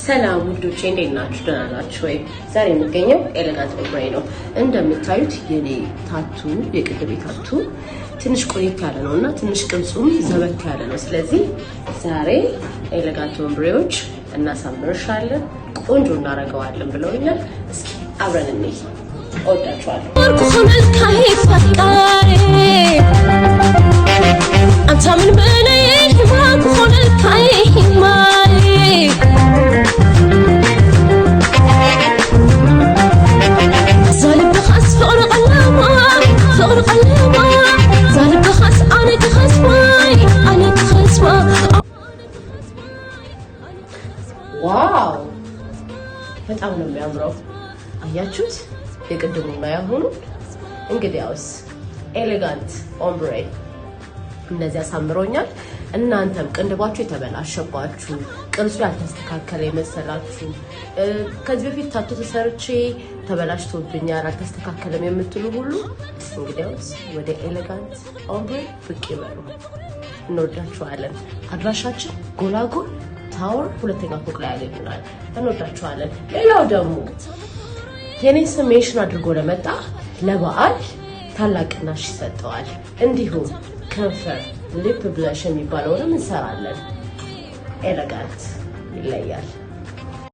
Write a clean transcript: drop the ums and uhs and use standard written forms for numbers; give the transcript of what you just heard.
ሰላም ውዶቼ እንዴት ናችሁ? ደህና ናችሁ ወይ? ዛሬ የምገኘው ኤሌጋንት ኦምብሬ ነው። እንደምታዩት የኔ ታቱ የቅድቤ ታቱ ትንሽ ቆየት ያለ ነውና ትንሽ ቅርጹም ዘበት ያለ ነው። ስለዚህ ዛሬ ኤሌጋንት ኦምብሬዎች እናሳምርሻለን፣ ቆንጆ እናረጋዋለን ብለውኛል። እስኪ አብረን እንይ። እወዳችኋለሁ። ዋው በጣም ነው የሚያምረው። አያችሁት? የቅድሙና ያሁኑ እንግዲያውስ ኤሌጋንት ኦምብሬ እንደዚህ አሳምሮኛል። እናንተም ቅንድባችሁ የተበላሸባችሁ ቅርጹ ያልተስተካከለ የመሰላችሁ ከዚህ በፊት ታቱ ተሰርቼ ተበላሽቶብኛል አልተስተካከለም የምትሉ ሁሉ እንግዲያውስ ወደ ኤሌጋንት ኦምብሬ ብቅ ይበሉ። እንወዳችኋለን። አድራሻችን ጎላጎል ታወር ሁለተኛ ፎቅ ላይ ያገኙናል። እንወዳችኋለን። ሌላው ደግሞ የኔ ስም ሜንሽን አድርጎ ለመጣ ለበዓል ታላቅ ቅናሽ ይሰጠዋል። እንዲሁም ከንፈር ሊፕ ብለሽ የሚባለውንም እንሰራለን። ኤሌጋንት ይለያል።